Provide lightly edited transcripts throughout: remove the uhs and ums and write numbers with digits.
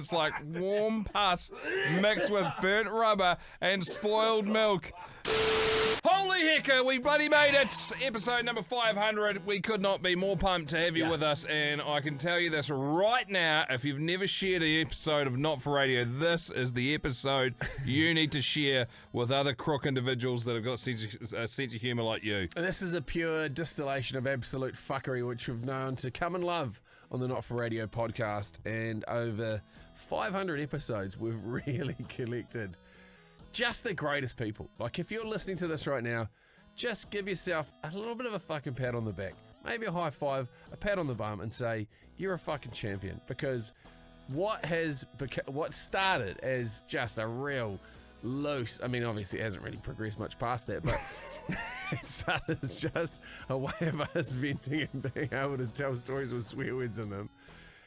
It's like warm pus mixed with burnt rubber and spoiled milk. Holy hecker, we bloody made it! Episode number 500. We could not be more pumped to have you with us, and I can tell you this right now, if you've never shared an episode of Not For Radio, this is the episode you need to share with other crook individuals that have got a sense of humour like you. And this is a pure distillation of absolute fuckery, which we've known to come and love on the Not For Radio podcast, and over 500 episodes, we've really collected just the greatest people. Like, if you're listening to this right now, just give yourself a little bit of a fucking pat on the back. Maybe a high five, a pat on the bum, and say, you're a fucking champion. Because what started as just a real loose, I mean, obviously it hasn't really progressed much past that, but it started as just a way of us venting and being able to tell stories with swear words in them,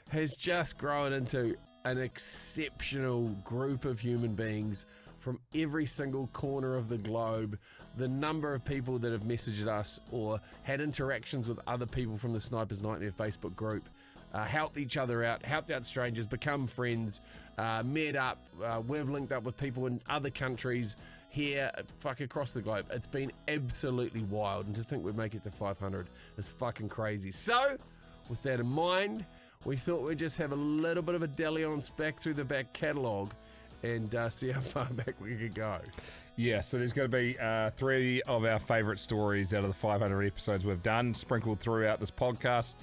has just grown into an exceptional group of human beings from every single corner of the globe. The number of people that have messaged us or had interactions with other people from the Sniper's Nightmare Facebook group, helped each other out, helped out strangers, become friends, met up, we've linked up with people in other countries here, across the globe. It's been absolutely wild, and to think we'd make it to 500 is fucking crazy. So, with that in mind, we thought we'd just have a little bit of a dalliance back through the back catalogue and see how far back we could go. Yeah, so there's going to be 3 of our favourite stories out of the 500 episodes we've done, sprinkled throughout this podcast.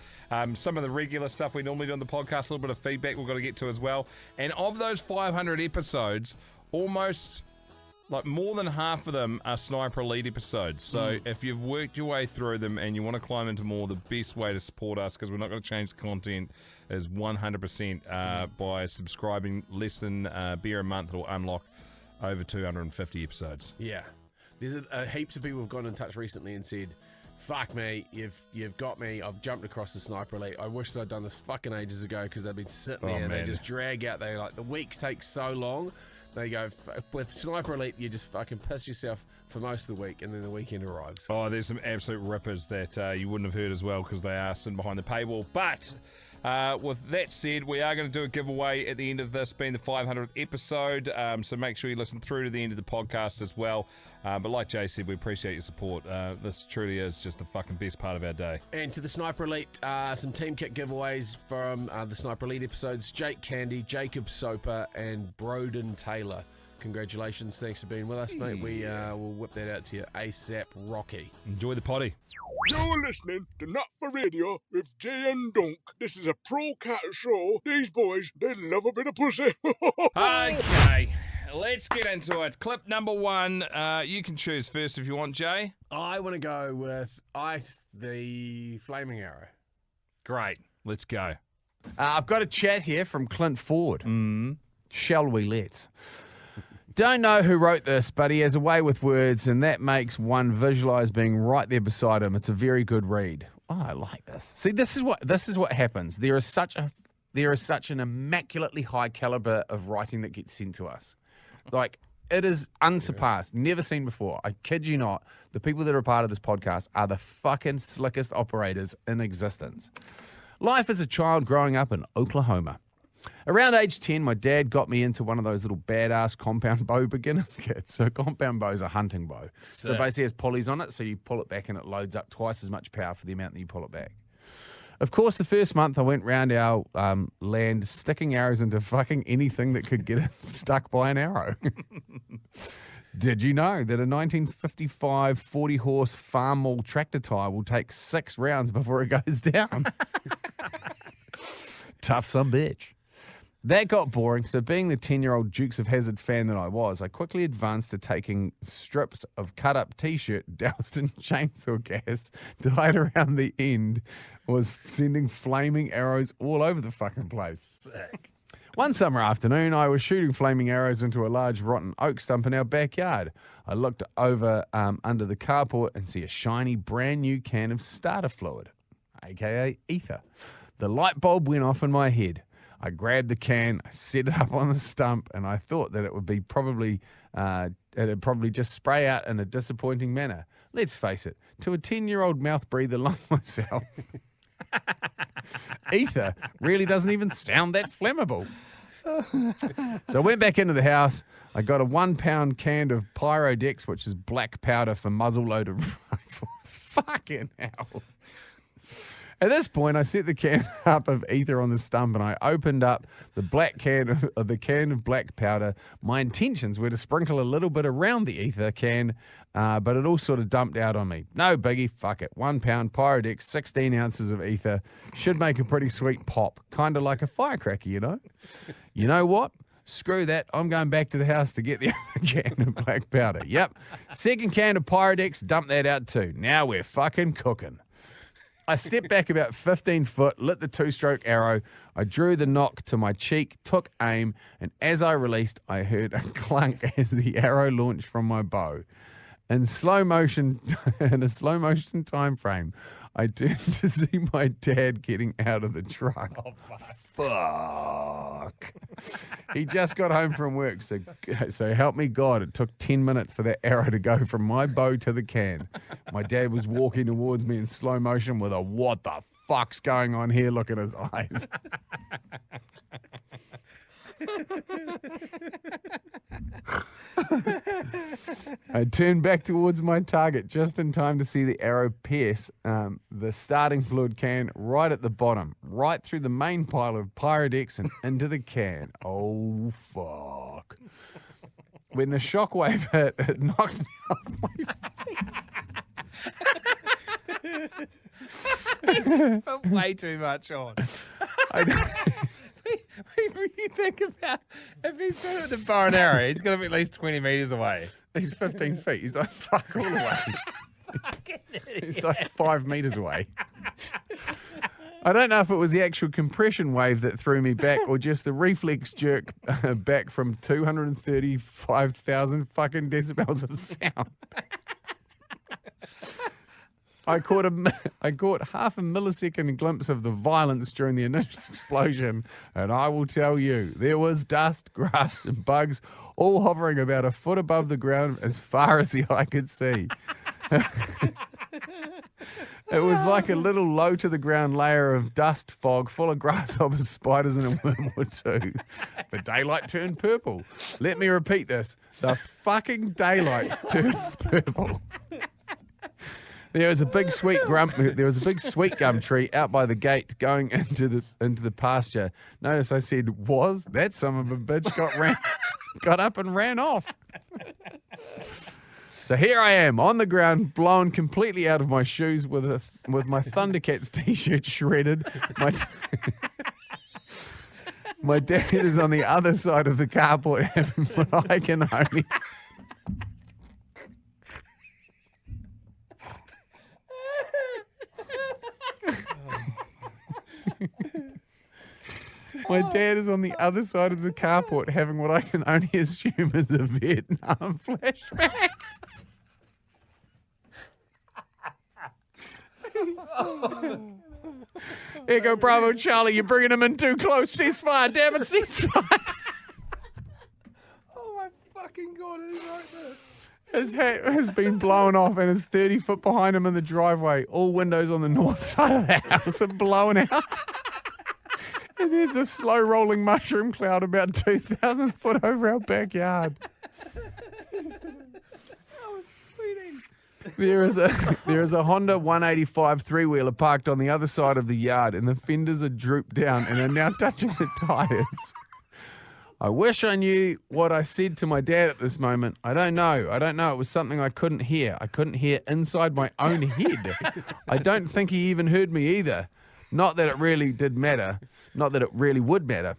Some of the regular stuff we normally do on the podcast, a little bit of feedback we've got to get to as well. And of those 500 episodes, almost, like, more than half of them are Sniper Elite episodes. So if you've worked your way through them and you want to climb into more, the best way to support us, because we're not going to change the content, is 100% by subscribing. Less than beer a month will unlock over 250 episodes. Yeah. There's heaps of people who've gone in touch recently and said, fuck me, you've got me, I've jumped across the Sniper Elite. I wish I'd done this fucking ages ago, because they've been sitting there and they just drag out. They like, the weeks take so long. They go, with Sniper Elite, you just fucking piss yourself for most of the week, and then the weekend arrives. Oh, there's some absolute rippers that you wouldn't have heard as well, because they are sitting behind the paywall. But with that said, we are going to do a giveaway at the end of this, being the 500th episode. So make sure you listen through to the end of the podcast as well. But like Jay said, we appreciate your support. This truly is just the fucking best part of our day. And to the Sniper Elite, some team kit giveaways from the Sniper Elite episodes: Jake Candy, Jacob Soper, and Broden Taylor. Congratulations. Thanks for being with us, mate. We will whip that out to you ASAP Rocky. Enjoy the potty. You're listening to Not For Radio with Jay and Dunc. This is a pro-cat show. These boys, they love a bit of pussy. Okay, let's get into it. Clip number 1. You can choose first if you want, Jay. I want to go with Ice the Flaming Arrow. Great. Let's go. I've got a chat here from Clint Ford. Shall we let's? Don't know who wrote this, but he has a way with words, and that makes one visualize being right there beside him. It's a very good read. Oh, I like this. See, this is what happens. There is such an immaculately high caliber of writing that gets sent to us. Like, it is unsurpassed, never seen before. I kid you not. The people that are a part of this podcast are the fucking slickest operators in existence. Life as a child growing up in Oklahoma. Around age 10, my dad got me into one of those little badass compound bow beginners kits. So compound bow is a hunting bow. So basically it has pulleys on it, so you pull it back and it loads up twice as much power for the amount that you pull it back. Of course, the first month I went round our land sticking arrows into fucking anything that could get stuck by an arrow. Did you know that a 1955 40-horse farm mall tractor tire will take 6 rounds before it goes down? Tough some bitch. That got boring, so being the 10-year-old Dukes of Hazzard fan that I was, I quickly advanced to taking strips of cut-up T-shirt doused in chainsaw gas, tied around the end, was sending flaming arrows all over the fucking place. Sick. One summer afternoon, I was shooting flaming arrows into a large rotten oak stump in our backyard. I looked over under the carport and see a shiny, brand new can of starter fluid, aka ether. The light bulb went off in my head. I grabbed the can, I set it up on the stump, and I thought that it would be it'd probably just spray out in a disappointing manner. Let's face it, to a 10-year-old mouth breather like myself, ether really doesn't even sound that flammable. So I went back into the house. I got a 1 pound can of Pyrodex, which is black powder for muzzle-loaded rifles. Fucking hell. At this point, I set the can up of ether on the stump and I opened up the can of black powder. My intentions were to sprinkle a little bit around the ether can, but it all sort of dumped out on me. No biggie, fuck it. 1 pound Pyrodex, 16 ounces of ether. Should make a pretty sweet pop. Kind of like a firecracker, you know? You know what? Screw that. I'm going back to the house to get the other can of black powder. Yep. Second can of Pyrodex, dump that out too. Now we're fucking cooking. I stepped back about 15 foot, lit the 2-stroke arrow. I drew the nock to my cheek, took aim, and as I released, I heard a clunk as the arrow launched from my bow. In a slow motion time frame, I turned to see my dad getting out of the truck. Oh, fuck. He just got home from work, so help me God, it took 10 minutes for that arrow to go from my bow to the can. My dad was walking towards me in slow motion with a "what the fuck's going on here" look in his eyes. I turned back towards my target just in time to see the arrow pierce the starting fluid can right at the bottom, right through the main pile of Pyrodex and into the can. Oh, fuck. When the shockwave hit, it knocked me off my feet. Put way too much on. When you think about if he's doing it with a bow and arrow, he's got to be at least 20 metres away. He's 15 feet. He's like, fuck all the way. He's like 5 meters away. I don't know if it was the actual compression wave that threw me back or just the reflex jerk back from 235,000 fucking decibels of sound. I caught half a millisecond glimpse of the violence during the initial explosion, and I will tell you, there was dust, grass, and bugs all hovering about a foot above the ground as far as the eye could see. It was like a little low-to-the-ground layer of dust fog full of grasshoppers, spiders, and a worm or two. The daylight turned purple. Let me repeat this. The fucking daylight turned purple. There was a big sweet gum tree out by the gate going into the pasture. Notice I said was. That son of a bitch got up and ran off. So here I am on the ground, blown completely out of my shoes with my Thundercats t-shirt shredded. My dad is on the other side of the carport having what I can only. My dad is on the other side of the carport having what I can only assume is a Vietnam flashback. Echo Bravo Charlie, you're bringing him in too close. Ceasefire, damn it, ceasefire. Oh my fucking God, who wrote this? His hat has been blown off and is 30 foot behind him in the driveway. All windows on the north side of the house are blown out. And there's a slow rolling mushroom cloud about 2,000 foot over our backyard. Oh, I'm sweating. There is a Honda 185 three-wheeler parked on the other side of the yard, and the fenders are drooped down and are now touching the tires. I wish I knew what I said to my dad at this moment. I don't know. It was something I couldn't hear. I couldn't hear inside my own head. I don't think he even heard me either. Not that it really did matter. Not that it really would matter.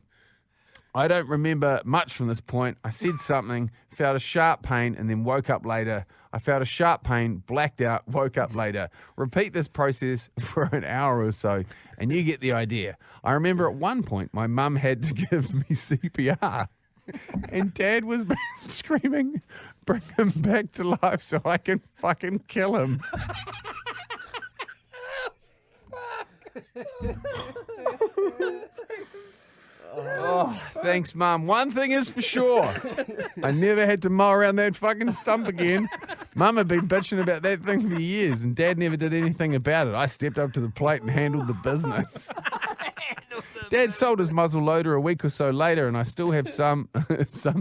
I don't remember much from this point. I said something, felt a sharp pain, and then woke up later. I felt a sharp pain, blacked out, woke up later. Repeat this process for an hour or so, and you get the idea. I remember at one point, my mum had to give me CPR, and Dad was screaming, "Bring him back to life so I can fucking kill him." Oh, thanks, Mum. One thing is for sure. I never had to mow around that fucking stump again. Mum had been bitching about that thing for years, and Dad never did anything about it. I stepped up to the plate and handled the business. Dad sold his muzzle loader a week or so later, and I still have some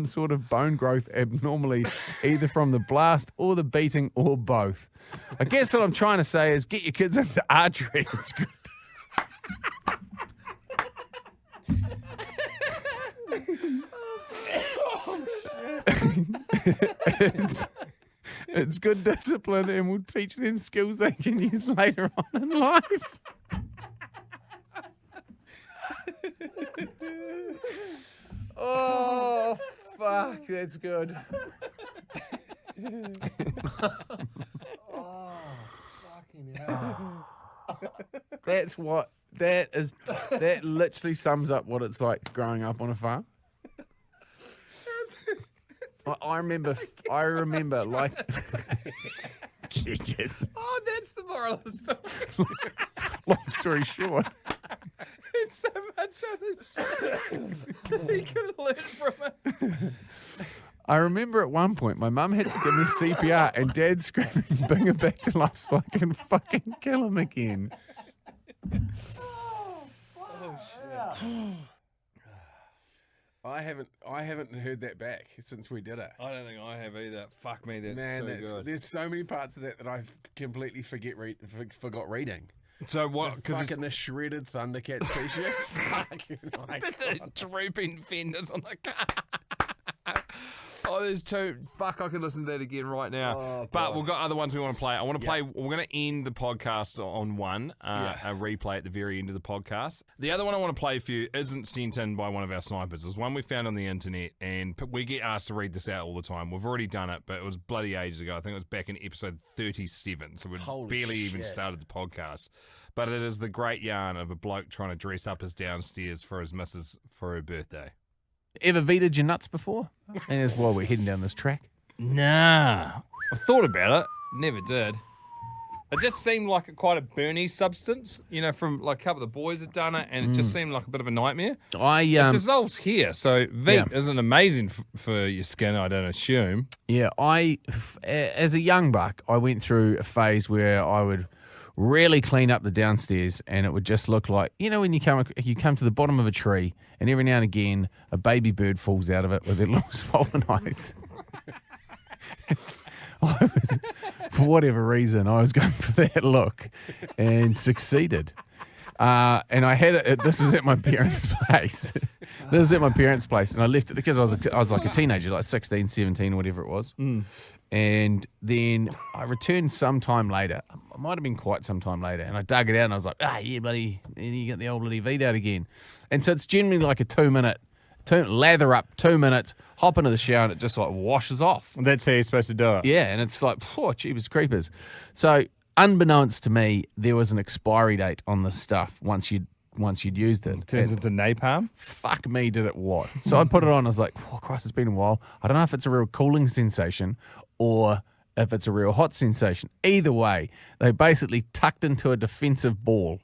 sort of bone growth abnormally, either from the blast or the beating or both. I guess what I'm trying to say is get your kids into archery. It's good. It's good discipline and will teach them skills they can use later on in life. Oh, fuck, that's good. Oh, fucking hell. That's what that literally sums up what it's like growing up on a farm. I remember like Oh, that's the moral of the story. long story short, There's so much other shit that he could learn from it. I remember at one point my mum had to give me CPR and Dad screaming, "Bring her back to life so I can fucking kill him again." I haven't heard that back since we did it. I don't think I have either. Fuck me, that's Man, so good. there's so many parts of that I've completely forgot reading. So what? Because Fucking the shredded Thundercat t-shirt. Fucking my the drooping fenders on the car. Oh, there's two. Fuck, I could listen to that again right now. Oh, but God. we've got other ones we want to play. I want to play. We're going to end the podcast on one, a replay at the very end of the podcast. The other one I want to play for you isn't sent in by one of our snipers. It was one we found on the internet, and we get asked to read this out all the time. We've already done it, but it was bloody ages ago. I think it was back in episode 37, so we'd Holy barely even shit. started the podcast. But it is the great yarn of a bloke trying to dress up his downstairs for his missus for her birthday. Ever veeted your nuts before? And that's why we're heading down this track. Nah. I thought about it. Never did. It just seemed like quite a burny substance, you know, from like a couple of the boys had done it, and it just seemed like a bit of a nightmare. I It dissolves here, so Veet isn't amazing for your skin, I don't assume. as a young buck, I went through a phase where I would really clean up the downstairs, and it would just look like, you know, when you come to the bottom of a tree, and every now and again a baby bird falls out of it with their little swollen eyes. For whatever reason, I was going for that look, and succeeded. And I had it. This was at my parents' place. And I left it because I was like a teenager, like 16, 17, whatever it was. And then I returned sometime later. It might have been quite some time later. And I dug it out and I was like, yeah, buddy. And you get the old bloody Veet out again. And so it's generally like a 2 minute, lather up, 2 minutes, hop into the shower, and it just like washes off. And that's how you're supposed to do it. Yeah, and it's like, jeepers creepers. So unbeknownst to me, there was an expiry date on this stuff once you'd used it. Turns into napalm. Fuck me, did it what? So I put it on. I was like, oh, Christ, it's been a while. I don't know if it's a real cooling sensation or if it's a real hot sensation. Either way, they basically tucked into a defensive ball.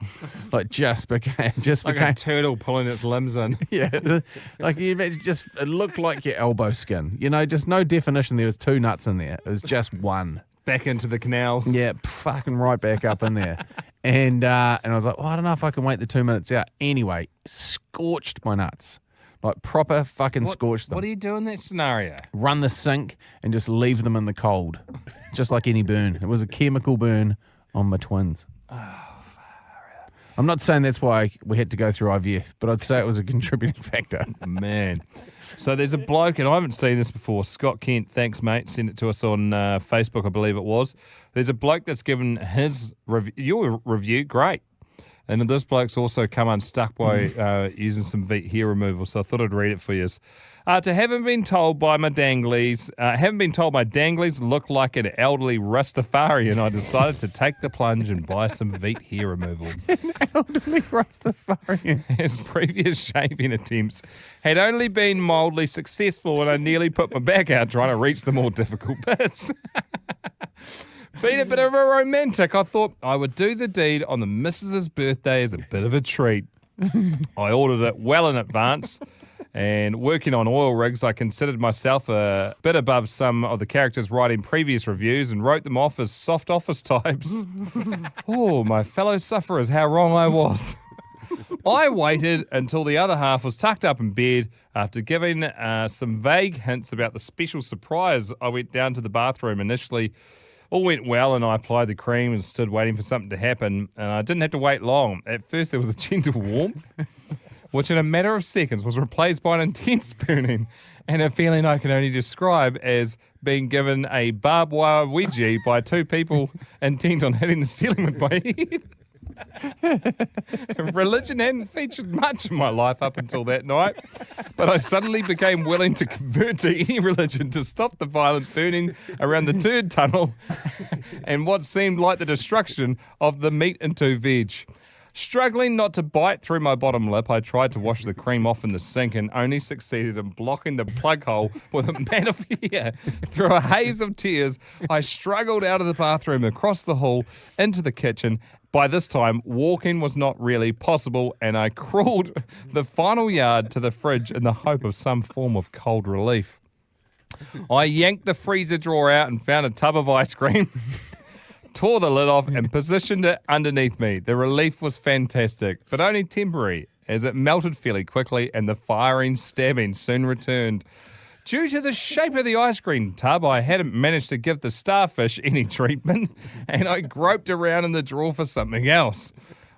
Like just became Like a turtle pulling its limbs in. yeah. Like you imagine, it looked like your elbow skin. You know, just no definition. There was two nuts in there. It was just one. Back into the canals. Yeah, fucking right back up in there. And I was like, I don't know if I can wait the 2 minutes out. Anyway, scorched my nuts. Like proper fucking scorched them. What do you do in that scenario? Run the sink and just leave them in the cold. Just like any burn. It was a chemical burn on my twins. I'm not saying that's why we had to go through IVF, but I'd say it was a contributing factor. Man. So there's a bloke, and I haven't seen this before. Scott Kent, thanks, mate. Sent it to us on Facebook, I believe it was. There's a bloke that's given his your review. Great. And this bloke's also come unstuck by using some Veet hair removal, so I thought I'd read it for you. To haven't been told by my danglies, look like an elderly Rastafarian, I decided to take the plunge and buy some Veet hair removal. Elderly Rastafarian. His previous shaving attempts had only been mildly successful, and I nearly put my back out trying to reach the more difficult bits. Being a bit of a romantic, I thought I would do the deed on the missus's birthday as a bit of a treat. I ordered it well in advance, and working on oil rigs, I considered myself a bit above some of the characters writing previous reviews and wrote them off as soft office types. Oh, my fellow sufferers, how wrong I was. I waited until the other half was tucked up in bed. After giving some vague hints about the special surprise, I went down to the bathroom. Initially, all went well, and I applied the cream and stood waiting for something to happen. And I didn't have to wait long. At first, there was a gentle warmth, which in a matter of seconds was replaced by an intense burning and a feeling I can only describe as being given a barbed wire wedgie by two people intent on hitting the ceiling with my head. Religion hadn't featured much in my life up until that night, but I suddenly became willing to convert to any religion to stop the violent burning around the turd tunnel and what seemed like the destruction of the meat into veg. Struggling not to bite through my bottom lip, I tried to wash the cream off in the sink and only succeeded in blocking the plug hole with a mat of hair. Through a haze of tears, I struggled out of the bathroom, across the hall, into the kitchen. By this time, walking was not really possible, and I crawled the final yard to the fridge in the hope of some form of cold relief. I yanked the freezer drawer out and found a tub of ice cream. Tore the lid off and positioned it underneath me. The relief was fantastic, but only temporary, as it melted fairly quickly and the firing stabbing soon returned. Due to the shape of the ice cream tub, I hadn't managed to give the starfish any treatment, and I groped around in the drawer for something else.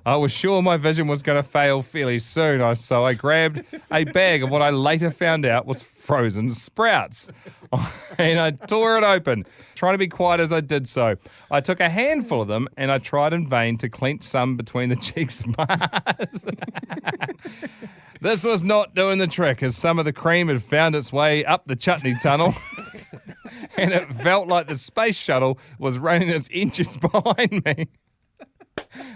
I was sure my vision was going to fail fairly soon, so I grabbed a bag of what I later found out was frozen sprouts. And I tore it open, trying to be quiet as I did so. I took a handful of them and I tried in vain to clench some between the cheeks of my eyes. This was not doing the trick, as some of the cream had found its way up the chutney tunnel. And it felt like the space shuttle was running its inches behind me.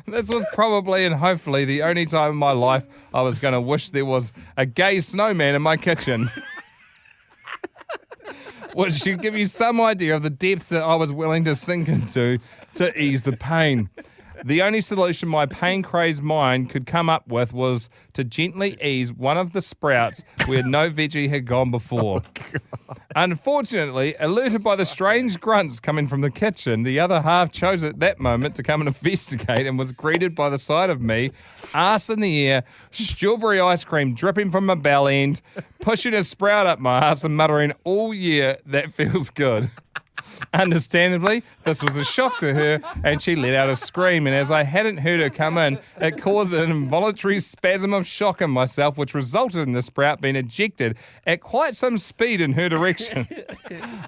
This was probably and hopefully the only time in my life I was going to wish there was a gay snowman in my kitchen. Which should give you some idea of the depths that I was willing to sink into to ease the pain. The only solution my pain-crazed mind could come up with was to gently ease one of the sprouts where no veggie had gone before. Unfortunately, alerted by the strange grunts coming from the kitchen, the other half chose at that moment to come and investigate and was greeted by the sight of me, arse in the air, strawberry ice cream dripping from my bell end, pushing a sprout up my arse and muttering, "All year, that feels good." Understandably, this was a shock to her, and she let out a scream, and as I hadn't heard her come in, it caused an involuntary spasm of shock in myself, which resulted in the sprout being ejected at quite some speed in her direction.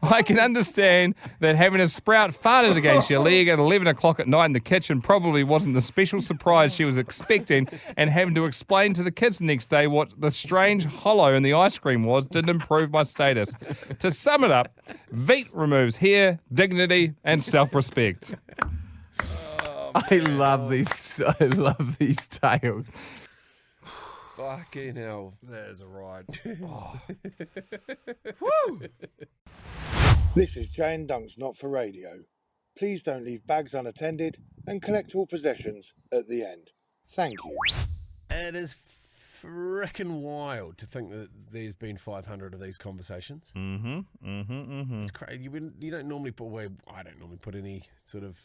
I can understand that having a sprout farted against your leg at 11 o'clock at night in the kitchen probably wasn't the special surprise she was expecting, and having to explain to the kids the next day what the strange hollow in the ice cream was didn't improve my status. To sum it up, Veet removes hair, dignity, and self-respect. I love these. I love these tales. Fucking hell. That is a ride. Woo! This is Jay and Dunc's Not For Radio. Please don't leave bags unattended and collect all possessions at the end. Thank you. It is frickin' wild to think that there's been 500 of these conversations. It's crazy. You don't normally put away. I don't normally put any sort of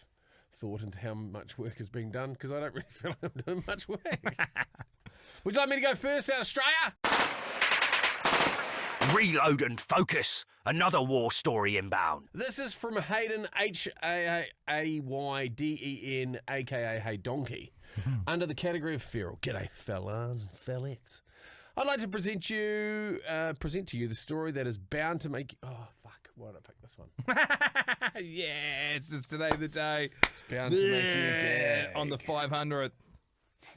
thought into how much work is being done because I don't really feel like I'm doing much work. Would you like me to go first out, Australia? Reload and focus. Another war story inbound. This is from Hayden, Hayden, a.k.a. Hey Donkey, under the category of feral. G'day, fellas and fellettes. I'd like to present to you the story that is bound to make... Oh, fuck. Why did I pick this one? Yes, it's today the day. Bound to make you gag. On the 500th.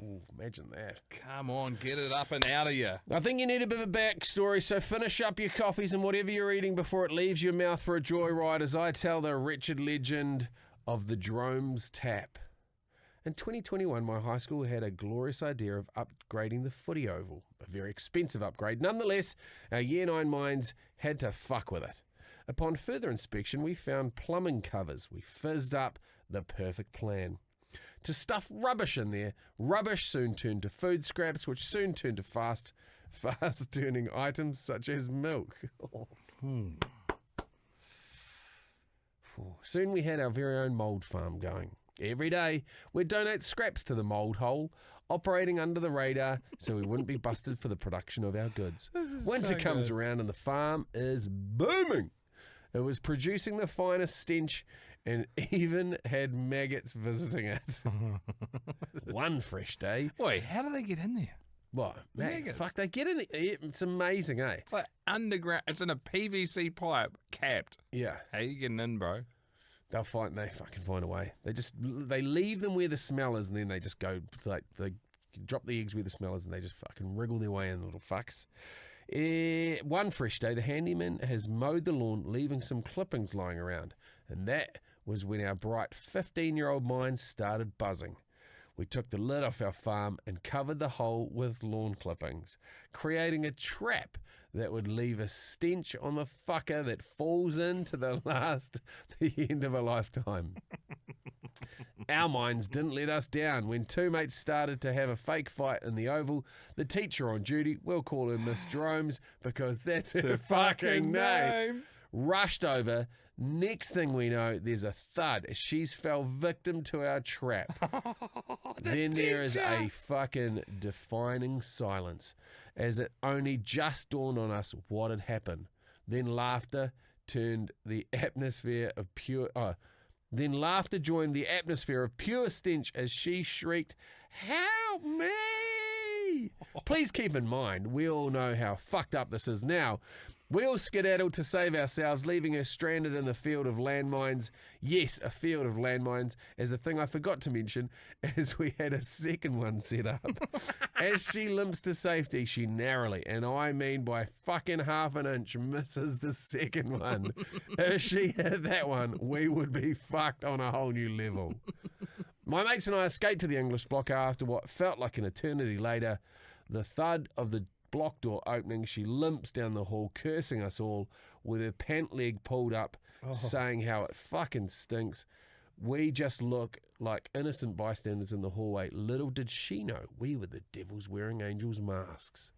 Ooh, imagine that. Come on, get it up and out of you. I think you need a bit of a backstory, so finish up your coffees and whatever you're eating before it leaves your mouth for a joyride as I tell the wretched legend of the Drome's Tap. In 2021, my high school had a glorious idea of upgrading the footy oval. A very expensive upgrade. Nonetheless, our Year 9 minds had to fuck with it. Upon further inspection, we found plumbing covers. We fizzed up the perfect plan. To stuff rubbish in there, rubbish soon turned to food scraps, which soon turned to fast-turning items such as milk. Soon we had our very own mould farm going. Every day, we'd donate scraps to the mould hole, operating under the radar so we wouldn't be busted for the production of our goods. Winter comes around and the farm is booming. It was producing the finest stench and even had maggots visiting it. One fresh day. Wait, how do they get in there? What? Maggots. Fuck, they get in it. It's amazing, eh? It's like underground. It's in a PVC pipe capped. Yeah. How you getting in, bro? They fucking find a way. They leave them where the smell is, and then they just go, like, they drop the eggs where the smell is, and they just fucking wriggle their way in, the little fucks. One fresh day, the handyman has mowed the lawn, leaving some clippings lying around. And that was when our bright 15-year-old minds started buzzing. We took the lid off our farm and covered the hole with lawn clippings, creating a trap that would leave a stench on the fucker that falls into the end of a lifetime. Our minds didn't let us down. When two mates started to have a fake fight in the Oval, the teacher on duty, we'll call her Miss Dromes because that's her fucking name, rushed over. Next thing we know, there's a thud. She's fell victim to our trap. Then there is a fucking defining silence as it only just dawned on us what had happened. Then laughter joined the atmosphere of pure stench as she shrieked, "Help me!" Please keep in mind, we all know how fucked up this is now. We all skedaddled to save ourselves, leaving her stranded in the field of landmines. Yes, a field of landmines, as a thing I forgot to mention, as we had a second one set up. As she limps to safety, she narrowly, and I mean by fucking half an inch, misses the second one. If she hit that one, we would be fucked on a whole new level. My mates and I escaped to the English block after what felt like an eternity later. The thud of the block door opening, she limps down the hall, cursing us all, with her pant leg pulled up, saying how it fucking stinks. We just look like innocent bystanders in the hallway. Little did she know we were the devils wearing angels' masks.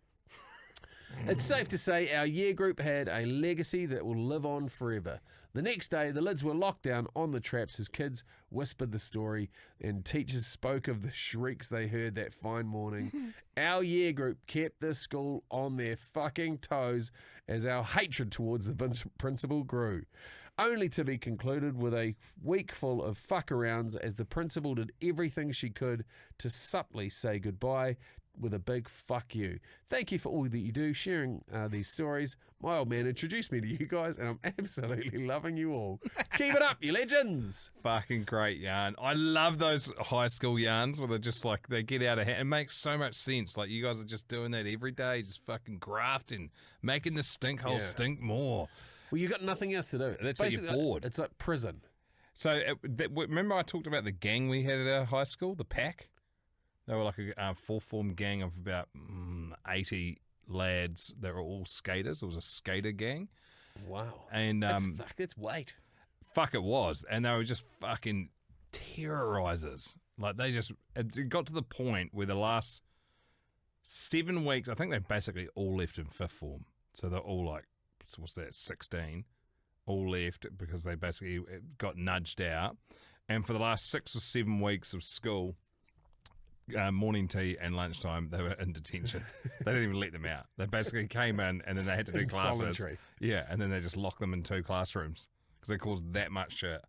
It's safe to say our year group had a legacy that will live on forever. The next day, the lids were locked down on the traps as kids whispered the story and teachers spoke of the shrieks they heard that fine morning. Our year group kept this school on their fucking toes as our hatred towards the principal grew, only to be concluded with a week full of fuck-arounds as the principal did everything she could to subtly say goodbye with a big fuck you. Thank you for all that you do, sharing these stories. My old man introduced me to you guys, and I'm absolutely loving you all. Keep it up, you legends. Fucking great yarn. I love those high school yarns where they're just like, they get out of hand. It makes so much sense. Like, you guys are just doing that every day, just fucking grafting, making the stink hole stink more. Well, you got nothing else to do. That's basically you're bored. It's like prison. So, remember I talked about the gang we had at our high school, the pack? They were like a full-form gang of about 80 lads. They were all skaters. It was a skater gang. Wow. And that's weight. Fuck, it was. And they were just fucking terrorizers. Like, it got to the point where the last 7 weeks, I think they basically all left in fifth form. So they're all like, what's that, 16? All left because they basically got nudged out. And for the last 6 or 7 weeks of school, morning tea and lunchtime, they were in detention. They didn't even let them out. They basically came in and then they had to do classes. Solitary. Yeah, and then they just locked them in 2 classrooms because they caused that much shit.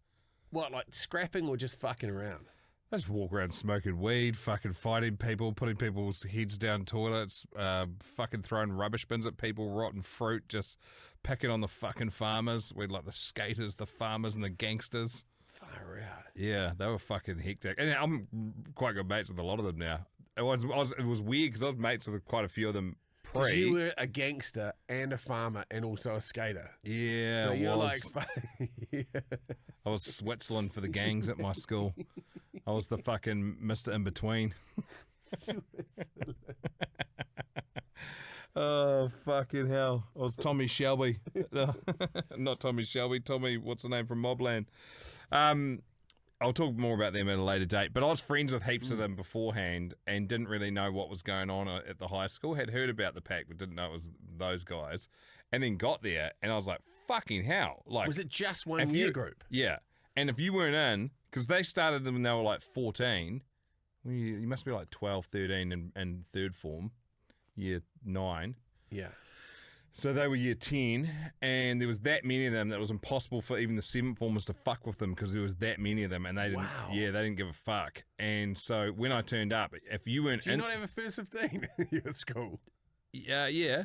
What, like scrapping or just fucking around? They just walk around smoking weed, fucking fighting people, putting people's heads down toilets, fucking throwing rubbish bins at people, rotten fruit, just picking on the fucking farmers. We'd like the skaters, the farmers, and the gangsters. Far out. Yeah, they were fucking hectic. And I'm quite good mates with a lot of them now. It was weird because I was mates with quite a few of them pre. You were a gangster and a farmer and also a skater. Yeah, so you're like... yeah. I was Switzerland for the gangs at my school. I was the fucking Mr. In-Between. Oh, fucking hell. I was Tommy Shelby. Not Tommy Shelby. Tommy, what's the name from Mobland? I'll talk more about them at a later date. But I was friends with heaps of them beforehand and didn't really know what was going on at the high school. Had heard about the pack, but didn't know it was those guys. And then got there, and I was like, fucking hell. Like, was it just one year group? Yeah. And if you weren't in, because they started them when they were like 14, You must be like 12, 13 and third form, year 9. Yeah. So they were year 10, and there was that many of them that it was impossible for even the 7th formers to fuck with them because there was that many of them, and they didn't. Wow. Yeah, they didn't give a fuck. And so when I turned up, if you weren't, Do you not have a first 15 in your school? yeah,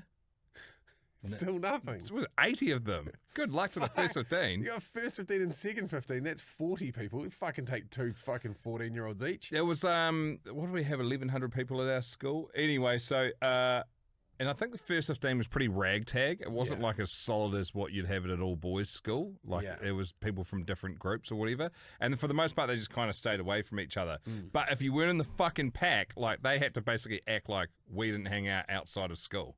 Still nothing. it was 80 of them. Good luck to the first 15. You got first 15 and second 15. That's 40 people. We fucking take 2 fucking 14-year-olds each. There was what do we have? 1,100 people at our school. Anyway, so and I think the first 15 was pretty ragtag. It wasn't like as solid as what you'd have at an all boys school. Like it was people from different groups or whatever. And for the most part, they just kind of stayed away from each other. But if you weren't in the fucking pack, like they had to basically act like we didn't hang out outside of school.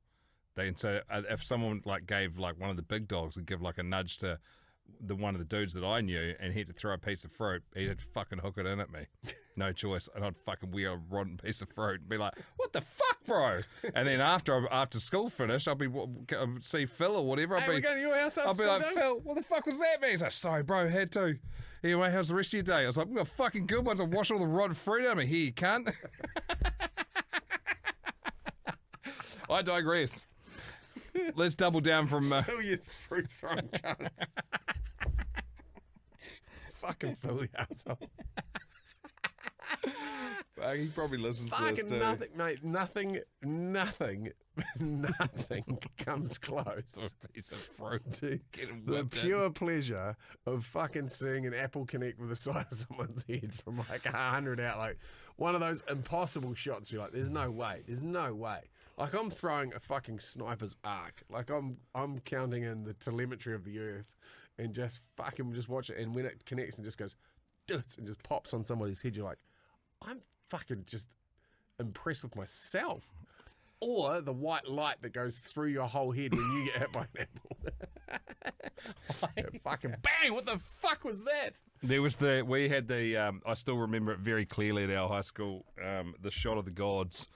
So if someone like gave like one of the big dogs would give like a nudge to one of the dudes that I knew, and he had to throw a piece of fruit, he'd have to fucking hook it in at me. No choice. And I'd fucking wear a rotten piece of fruit and be like, what the fuck, bro? And then after school finished, I'll see Phil or whatever. Hey, we're going to your house after I'll be school like, day? Phil, what the fuck was that, man? He's like, sorry, bro, had to. Anyway, how's the rest of your day? I was like, we got fucking good ones. I'll wash all the rotten fruit out of me. Here, you cunt. I digress. Let's double down from... Fill your fruit throwing cunt. Fucking Phil, the asshole. He probably listens to Fucking this too. nothing, mate. Nothing comes close A piece of fruit. to Getting the whipped in. pure pleasure of fucking seeing an apple connect with the side of someone's head from like 100 out. Like one of those impossible shots. You're like, there's no way. Like I'm throwing a fucking sniper's arc. Like I'm counting in the telemetry of the earth and just watch it. And when it connects and just goes, "Duts," and just pops on somebody's head, you're like, I'm fucking just impressed with myself. Or the white light that goes through your whole head when you get hit by an apple. Fucking bang! What the fuck was that? There was we had I still remember it very clearly at our high school, the shot of the gods.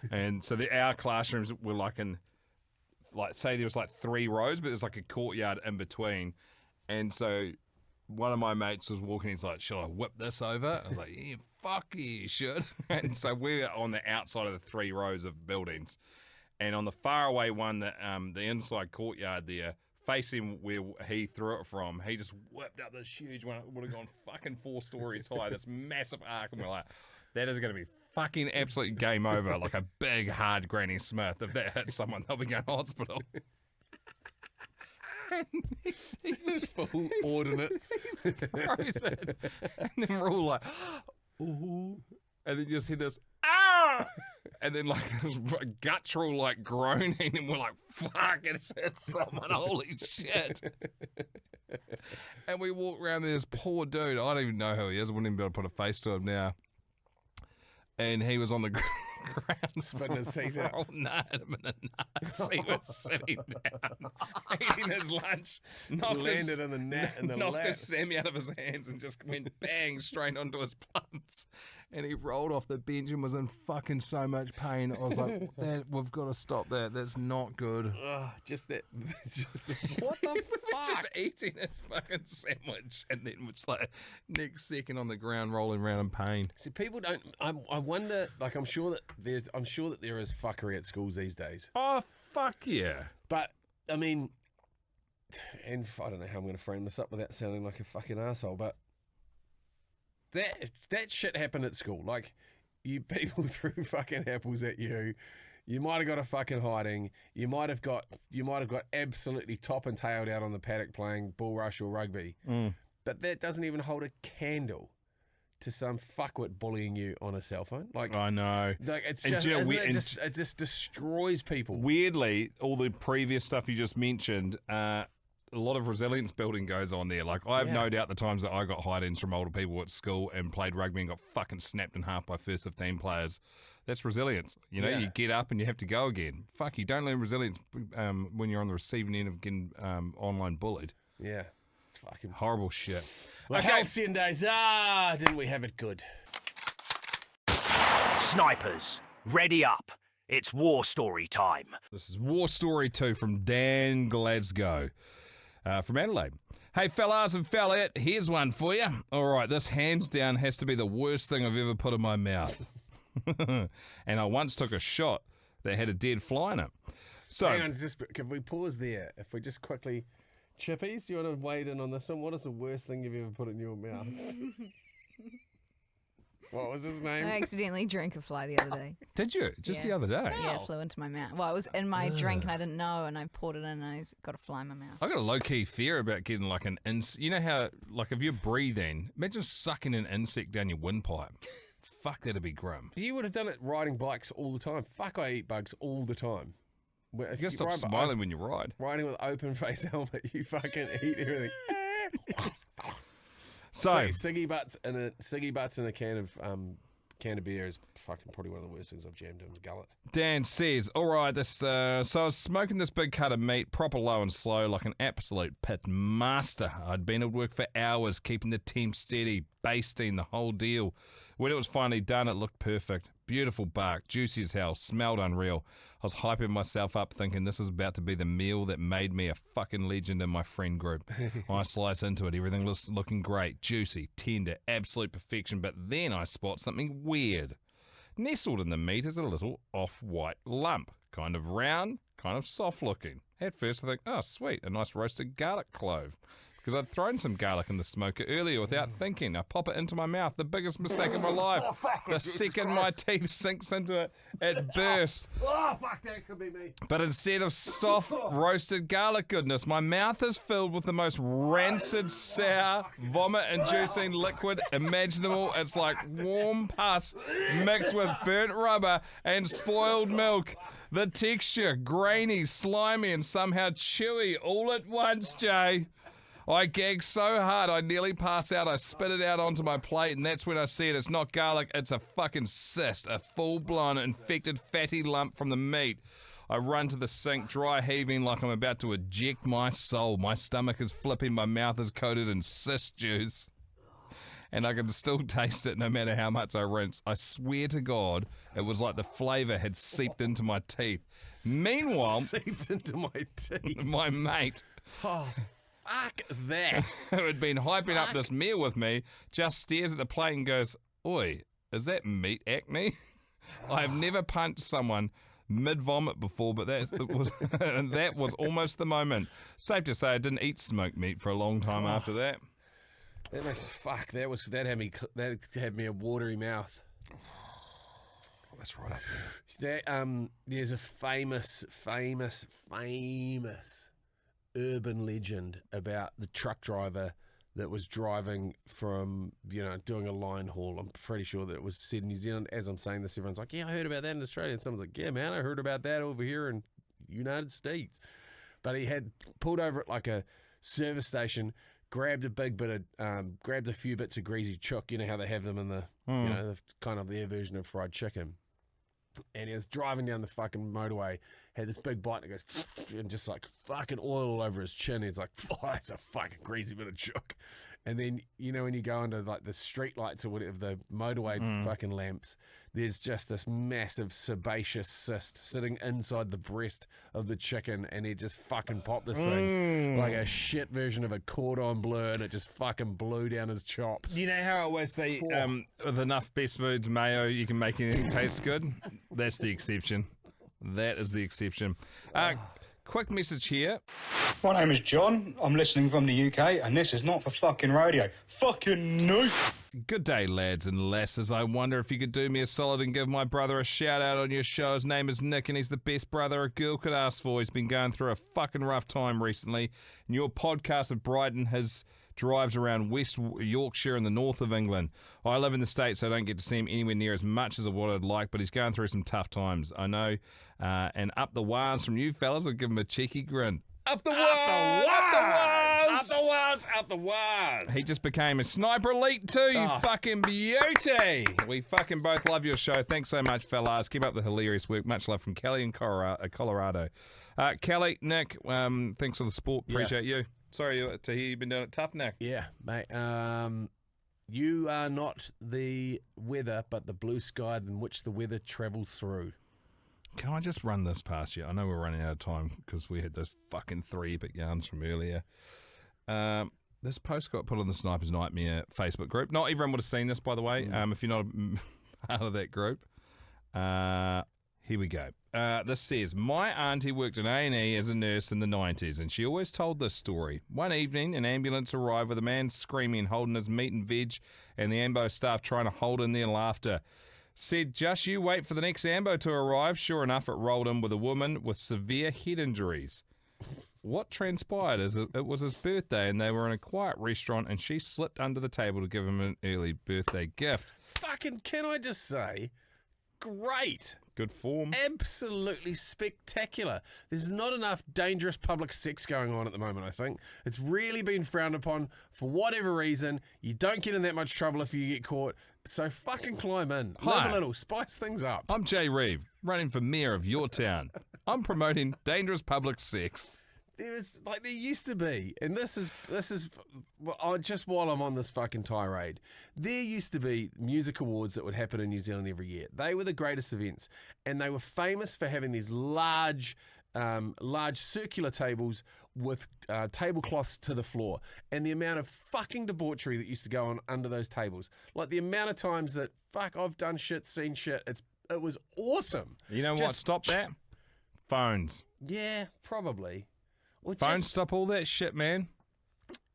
And so our classrooms were say there was like 3 rows, but there's like a courtyard in between. And so one of my mates was walking, he's like, should I whip this over? I was like, yeah, fuck yeah, you should. And so we were on the outside of the 3 rows of buildings. And on the faraway one, the inside courtyard there, facing where he threw it from, he just whipped up this huge one. It would have gone fucking 4 stories high, this massive arc. And we're like, that is going to be fucking absolute game over. Like a big, hard Granny Smith. If that hits someone, they'll be going to hospital. And he was Full ordinates. throws it. And then we're all like, ooh. And then you just hear this, ah! And then like guttural like groaning, and we're like, fuck, it's someone, holy shit. And we walk around there, this poor dude, I don't even know who he is, I wouldn't even be able to put a face to him now. And he was on the ground. Spitting his teeth out. Oh, no, him in the nuts. He was sitting down, eating his lunch. Landed in the net in the knocked lap. his Sammy out of his hands and just went bang straight onto his plums. And he rolled off the bench and was in fucking so much pain. I was like, we've got to stop that. That's not good. Just that. What the fuck? Just eating his fucking sandwich and then was like next second on the ground rolling around in pain. See, people don't. I wonder. Like, I'm sure that there is fuckery at schools these days. Oh, fuck yeah. But I mean, and I don't know how I'm going to frame this up without sounding like a fucking asshole, but that shit happened at school. Like, people threw fucking apples at you. You might have got a fucking hiding. You might have got absolutely top and tailed out on the paddock playing bull rush or rugby. But that doesn't even hold a candle to some fuckwit bullying you on a cell phone. Like, I know. Like it's And just, do you know, it just destroys people. Weirdly, all the previous stuff you just mentioned, a lot of resilience building goes on there. Like, I have no doubt the times that I got hide-ins from older people at school and played rugby and got fucking snapped in half by first 15 players. That's resilience. You know, you get up and you have to go again. Fuck, you don't learn resilience when you're on the receiving end of getting online bullied. Yeah. It's fucking Horrible shit. Well, halcyon days. Didn't we have it good? Snipers, ready up. It's war story time. This is War Story 2 from Dan Glasgow from Adelaide. Hey, fellas and fellette, here's one for you. All right, this hands down has to be the worst thing I've ever put in my mouth. And I once took a shot that had a dead fly in it. So, Hang on, can we pause there? If we just quickly... Chippies, do you want to wade in on this one? What is the worst thing you've ever put in your mouth? What was his name? I accidentally drank a fly the other day. did you? Just the Yeah. other day? Yeah, it flew into my mouth. Well, it was in my drink and I didn't know, and I poured it in and I got a fly in my mouth. I got a low-key fear about getting like an you know how, like if you're breathing, imagine sucking an insect down your windpipe. Fuck, that'd be grim. You would have done it riding bikes all the time. Fuck, I eat bugs all the time. If You gotta stop ride smiling when you ride. Riding with open face helmet, you fucking eat everything. So, ciggy butts and a can of beer is fucking probably one of the worst things I've jammed in the gullet. Dan says, all right, so I was smoking this big cut of meat, proper low and slow, like an absolute pit master. I'd been at work for hours, keeping the temp steady, basting, the whole deal. When it was finally done, it looked perfect. Beautiful bark, juicy as hell, smelled unreal. I was hyping myself up thinking this was about to be the meal that made me a fucking legend in my friend group. I slice into it, everything was looking great, juicy, tender, absolute perfection, but then I spot something weird. Nestled in the meat is a little off-white lump, kind of round, kind of soft looking. At first I think, oh sweet, a nice roasted garlic clove. Because I'd thrown some garlic in the smoker earlier without thinking. I pop it into my mouth, the biggest mistake of my life. The second my teeth sinks into it, it bursts. Oh, fuck, that could be me. But instead of soft roasted garlic goodness, my mouth is filled with the most rancid, sour, vomit-inducing liquid imaginable. It's like warm pus mixed with burnt rubber and spoiled milk. The texture, grainy, slimy, and somehow chewy all at once, Jay. I gagged so hard I nearly passed out. I spit it out onto my plate, and that's when I see it. It's not garlic, it's a fucking cyst, a full-blown infected fatty lump from the meat. I run to the sink, dry heaving like I'm about to eject my soul. My stomach is flipping, my mouth is coated in cyst juice. And I can still taste it no matter how much I rinse. I swear to God, it was like the flavour had seeped into my teeth. Meanwhile... Seeped into my teeth. My mate... Oh, fuck that. who had been hyping up this meal with me, just stares at the plate and goes, "Oi, is that meat acne?" I have never punched someone mid-vomit before, but that was almost the moment. Safe to say I didn't eat smoked meat for a long time after that. That makes that had me a watery mouth. That's right up there. There's a famous urban legend about the truck driver that was driving from, doing a line haul. I'm pretty sure that it was said in New Zealand. As I'm saying this, everyone's like, yeah, I heard about that in Australia. And someone's like, yeah, man, I heard about that over here in United States. But he had pulled over at like a service station, grabbed a few bits of greasy chook. You know how they have them in the, the kind of their version of fried chicken. And he was driving down the fucking motorway, had this big bite, and it goes, and just like fucking oil all over his chin. He's like, oh, that's a fucking greasy bit of chook. And then, when you go under like the street lights or whatever, the motorway fucking lamps, there's just this massive sebaceous cyst sitting inside the breast of the chicken, and he just fucking popped this thing like a shit version of a cordon bleu, and it just fucking blew down his chops. You know how I always say, with enough best foods mayo, you can make anything taste good? That's the exception. That is the exception. Quick message here. My name is John. I'm listening from the UK, and this is not for fucking radio. Fucking no. Good day, lads and lasses. I wonder if you could do me a solid and give my brother a shout out on your show. His name is Nick, and he's the best brother a girl could ask for. He's been going through a fucking rough time recently. And your podcast of Brighton has drives around West Yorkshire and the north of England. I live in the States, so I don't get to see him anywhere near as much as what I'd like, but he's going through some tough times, I know. And up the wires from you fellas, I'll give him a cheeky grin. Up the wires! Up the wires! Up the wires! Up the wires! He just became a Sniper Elite too, you fucking beauty! We fucking both love your show. Thanks so much, fellas. Keep up the hilarious work. Much love from Kelly in Colorado. Kelly, Nick, thanks for the support. Appreciate you. Sorry to hear you've been doing it tough, Nick. Yeah, mate. You are not the weather, but the blue sky in which the weather travels through. Can I just run this past you? I know we're running out of time because we had those fucking 3 epic yarns from earlier. This post got put on the Sniper's Nightmare Facebook group. Not everyone would have seen this, by the way. If you're not a part of that group, Here we go. This says, my auntie worked in A&E as a nurse in the 90s, and she always told this story. One evening, an ambulance arrived with a man screaming, holding his meat and veg, and the ambo staff trying to hold in their laughter. Said, just you wait for the next ambo to arrive. Sure enough, it rolled in with a woman with severe head injuries. What transpired is it was his birthday, and they were in a quiet restaurant, and she slipped under the table to give him an early birthday gift. Fucking, can I just say, great. Good form. Absolutely spectacular. There's not enough dangerous public sex going on at the moment, I think. It's really been frowned upon for whatever reason. You don't get in that much trouble if you get caught. So fucking climb in. Live Hi. a little. Spice things up. I'm Jay Reeve, running for mayor of your town. I'm promoting dangerous public sex. There used to be, and this is well, just while I'm on this fucking tirade, there used to be music awards that would happen in New Zealand every year. They were the greatest events, and they were famous for having these large circular tables with tablecloths to the floor, and the amount of fucking debauchery that used to go on under those tables. Like the amount of times that I've done shit, seen shit. It was awesome. You know what stopped that? Phones. Yeah, probably. Or Phones stop all that shit, man.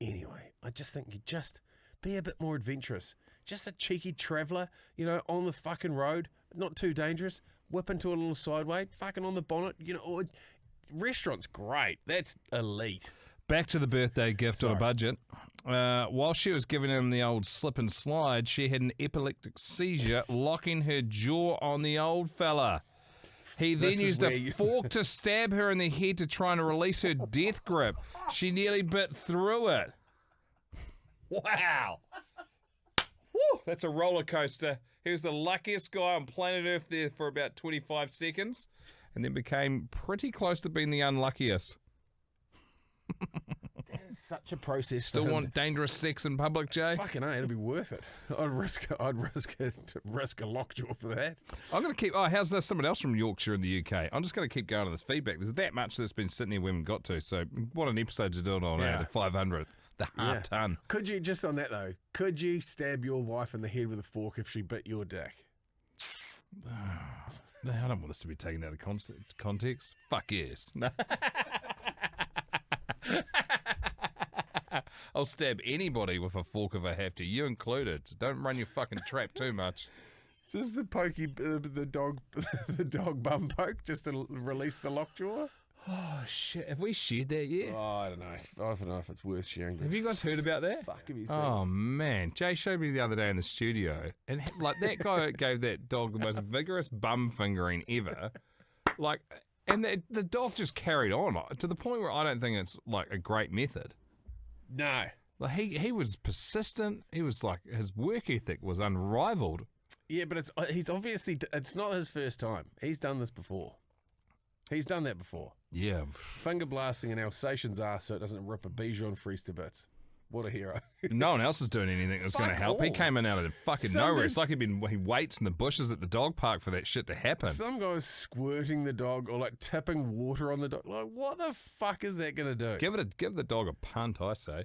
Anyway, I just think you just be a bit more adventurous. Just a cheeky traveller, on the fucking road, not too dangerous. Whip into a little sideway, fucking on the bonnet, Or restaurant's great. That's elite. Back to the birthday gift on a budget. While she was giving him the old slip and slide, she had an epileptic seizure, locking her jaw on the old fella. He then used a fork to stab her in the head to try and release her death grip. She nearly bit through it. Wow. Woo, that's a roller coaster. He was the luckiest guy on planet Earth there for about 25 seconds, and then became pretty close to being the unluckiest. That is such a process. Still want dangerous sex in public, Jay? Fucking it'll be worth it. I'd risk a lockjaw for that. I'm going to keep... Oh, how's this? Someone else from Yorkshire in the UK. I'm just going to keep going on this feedback. There's that much that's been sitting here we haven't got to. So what an episode to do it on, the 500. The half ton. Could you, just on that though, could you stab your wife in the head with a fork if she bit your dick? No, I don't want this to be taken out of context. Fuck yes. I'll stab anybody with a fork if I have to, you included. Don't run your fucking trap too much. Is this the the dog bum poke just to release the lockjaw? Oh shit! Have we shared that yet? Oh, I don't know. I don't know if it's worth sharing. Have you guys heard about that? Fuck, have you seen? Oh man, Jay showed me the other day in the studio, and like that guy gave that dog the most vigorous bum fingering ever. Like, and the dog just carried on to the point where I don't think it's like a great method. No. Like he was persistent. He was like, his work ethic was unrivaled. Yeah, but it's not his first time. He's done this before. He's done that before. Yeah. Finger blasting an Alsatian's ass so it doesn't rip a Bichon Frise to bits. What a hero. No one else is doing anything that's going to help. He came in out of fucking nowhere. It's like he waits in the bushes at the dog park for that shit to happen. Some guy's squirting the dog or like tipping water on the dog. Like, what the fuck is that going to do? Give the dog a punt, I say.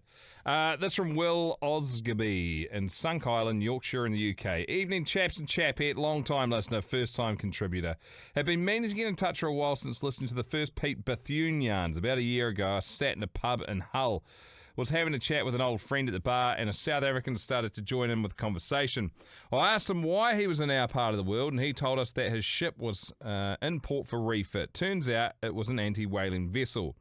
This from Will Osgaby in Sunk Island, Yorkshire in the UK. Evening, chaps and chapette, long-time listener, first-time contributor. Have been meaning to get in touch for a while since listening to the first Pete Bethune yarns. About a year ago, I sat in a pub in Hull. Was having a chat with an old friend at the bar, and a South African started to join in with conversation. I asked him why he was in our part of the world, and he told us that his ship was in port for refit. Turns out it was an anti-whaling vessel.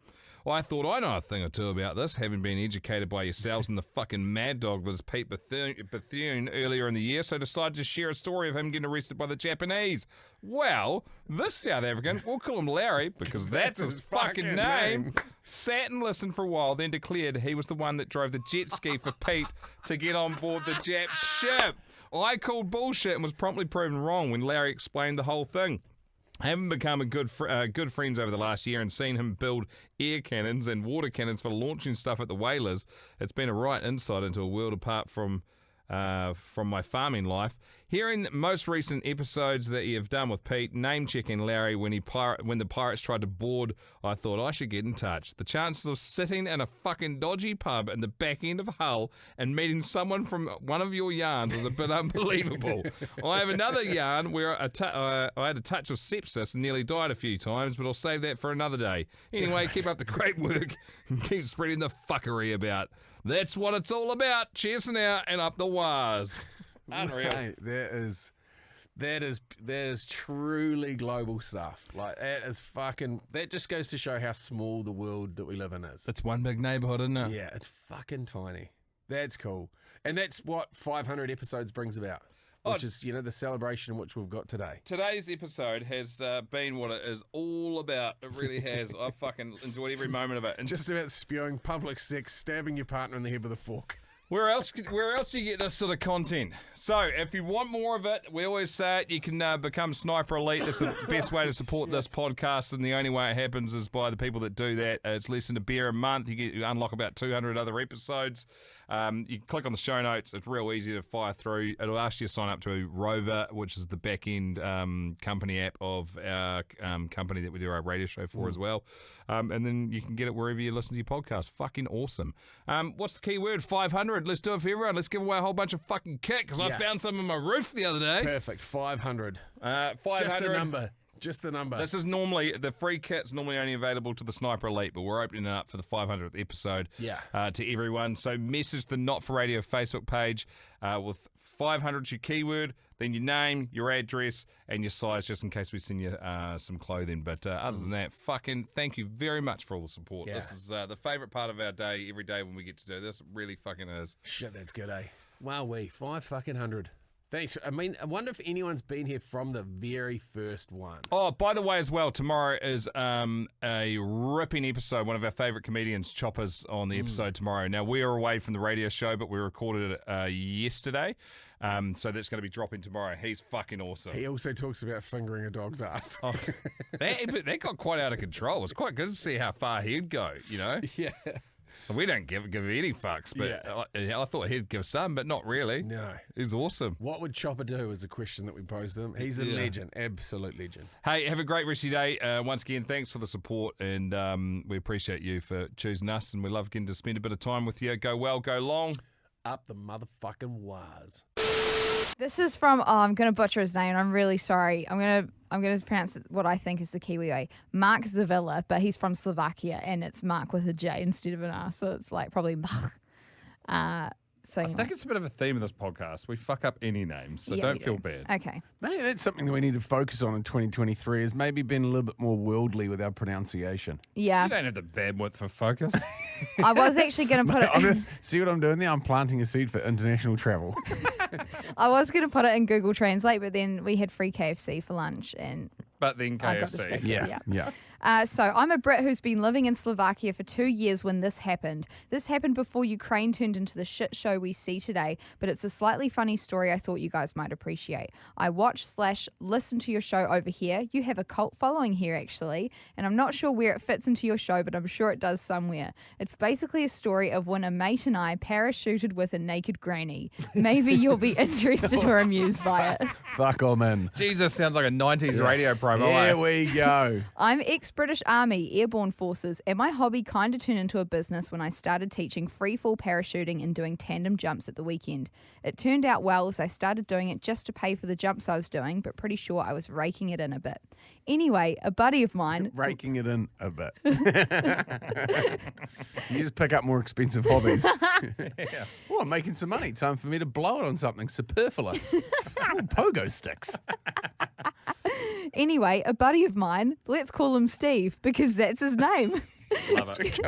Well, I thought I know a thing or two about this, having been educated by yourselves and the fucking mad dog that was Pete Bethune earlier in the year, so decided to share a story of him getting arrested by the Japanese. Well, this South African, we'll call him Larry, because that's his fucking name, sat and listened for a while, then declared he was the one that drove the jet ski for Pete to get on board the Jap ship. I called bullshit and was promptly proven wrong when Larry explained the whole thing. Having become good friends over the last year and seen him build air cannons and water cannons for launching stuff at the whalers, it's been a right insight into a world apart from my farming life. Hearing most recent episodes that you have done with Pete, name-checking Larry when the Pirates tried to board, I thought I should get in touch. The chances of sitting in a fucking dodgy pub in the back end of Hull and meeting someone from one of your yarns was a bit unbelievable. I have another yarn where I had a touch of sepsis and nearly died a few times, but I'll save that for another day. Anyway, keep up the great work and keep spreading the fuckery about. That's what it's all about. Cheers now and up the wires. Unreal. Mate, that is truly global stuff. Like that just goes to show how small the world that we live in is. It's one big neighborhood, isn't it? Yeah, it's fucking tiny. That's cool. And that's what 500 episodes brings about, which is, the celebration which we've got today. Today's episode has been what it is all about. It really has. I fucking enjoyed every moment of it. And Just about spewing public sex, stabbing your partner in the head with a fork. Where else do you get this sort of content? So, if you want more of it, we always say it, you can become Sniper Elite. That's the best way to support this podcast, and the only way it happens is by the people that do that. It's less than $1 a month. You unlock about 200 other episodes. You click on the show notes. It's real easy to fire through. It'll ask you to sign up to Rover, which is the back-end company app of our company that we do our radio show for as well. And then you can get it wherever you listen to your podcast. Fucking awesome. What's the key word? 500. Let's do it for everyone. Let's give away a whole bunch of fucking kit because I found some on my roof the other day. Perfect. 500. 500. Just the number. This is normally, the free kit's normally only available to the Sniper Elite, but we're opening it up for the 500th episode to everyone. So message the Not For Radio Facebook page with 500's your keyword, then your name, your address, and your size, just in case we send you some clothing. But other than that, fucking thank you very much for all the support. This is the favourite part of our day, every day when we get to do this. It really fucking is. Shit, that's good, eh? Wow, 500. Thanks. I mean, I wonder if anyone's been here from the very first one. Oh, by the way, as well, tomorrow is a ripping episode. One of our favourite comedians, Chopper's, on the episode tomorrow. Now, we are away from the radio show, but we recorded it yesterday. So that's going to be dropping tomorrow. He's fucking awesome. He also talks about fingering a dog's ass. Oh, that got quite out of control. It was quite good to see how far he'd go, Yeah. We don't give any fucks, but I thought he'd give some, but not really. No. He's awesome. What would Chopper do is the question that we posed him. He's a legend, absolute legend. Hey, have a great rest of your day. Once again, thanks for the support, and we appreciate you for choosing us, and we love getting to spend a bit of time with you. Go well, go long. Up the motherfucking wires. This is from, I'm going to butcher his name, and I'm really sorry. I'm going to pronounce what I think is the Kiwi way. Mark Zavilla, but he's from Slovakia, and it's Mark with a J instead of an R, so it's like probably Mach. So anyway. I think it's a bit of a theme of this podcast. We fuck up any names, so don't feel bad. Okay. Maybe that's something that we need to focus on in 2023 is maybe being a little bit more worldly with our pronunciation. Yeah. You don't have the bandwidth for focus. I was actually going to put it I'm just, see what I'm doing there? I'm planting a seed for international travel. I was going to put it in Google Translate, but then we had free KFC for lunch, and But then I got distracted. KFC. Yeah. So I'm a Brit who's been living in Slovakia for 2 years when this happened. This happened before Ukraine turned into the shit show we see today, but it's a slightly funny story I thought you guys might appreciate. I watch/listen to your show over here. You have a cult following here, actually, and I'm not sure where it fits into your show, but I'm sure it does somewhere. It's basically a story of when a mate and I parachuted with a naked granny. Maybe you'll be interested or amused by it. Fuck, I'm in. Jesus, sounds like a 90s radio promo. Here we go. I'm ex-British Army Airborne Forces, and my hobby kind of turned into a business when I started teaching free-fall parachuting and doing tandem jumps at the weekend. It turned out well as I started doing it just to pay for the jumps I was doing, but pretty sure I was raking it in a bit. Anyway, a buddy of mine... Raking it in a bit. You just pick up more expensive hobbies. Oh, I'm making some money. Time for me to blow it on something superfluous. Pogo sticks. Anyway, a buddy of mine, let's call him Steve because that's his name. Love it.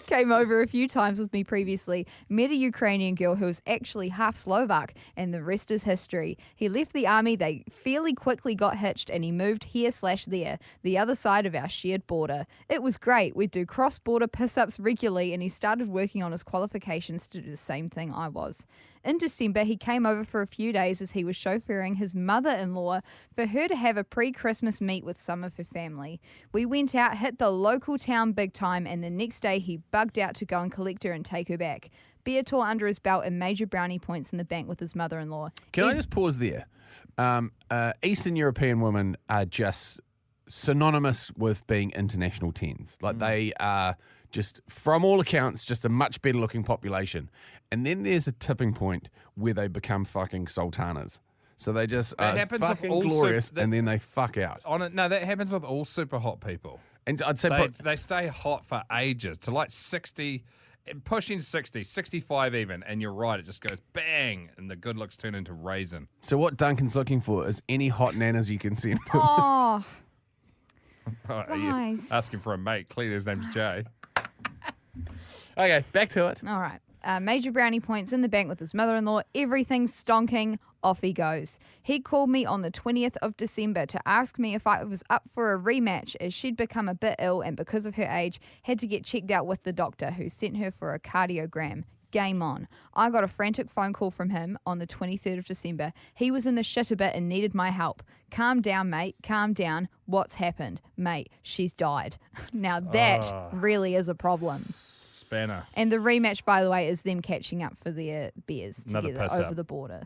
Came over a few times with me previously, met a Ukrainian girl who was actually half Slovak, and the rest is history. He left the army, they fairly quickly got hitched, and he moved here/there, the other side of our shared border. It was great. We'd do cross-border piss-ups regularly, and he started working on his qualifications to do the same thing I was. In December, he came over for a few days as he was chauffeuring his mother-in-law for her to have a pre-Christmas meet with some of her family. We went out, hit the local town big time, and the next day he bugged out to go and collect her and take her back. beer tour under his belt, and major brownie points in the bank with his mother-in-law. Can I just pause there? Eastern European women are just synonymous with being international 10s. Like they are just, from all accounts, just a much better looking population. And then there's a tipping point where they become fucking sultanas. So they just That are happens with fucking all glorious, and then they fuck out. No, that happens with all super hot people. And I'd say They stay hot for ages, to like 60, pushing 60, 65 even, and you're right, it just goes bang, and the good looks turn into raisin. so what Duncan's looking for is any hot nanas you can send. Oh, Are you Guys. asking for a mate? Clearly his name's Jay. Okay, back to it. all right. Major brownie points in the bank with his mother-in-law. Everything stonking. Off he goes. He called me on the 20th of December to ask me if I was up for a rematch, as she'd become a bit ill and because of her age had to get checked out with the doctor, who sent her for a cardiogram. Game on. I got a frantic phone call from him on the 23rd of December. He was in the shit a bit and needed my help. Calm down, mate. Calm down. What's happened? Mate, she's died. Now that really is a problem. Spanner. And the rematch, by the way, is them catching up for their beers Not a together piss over up. the border.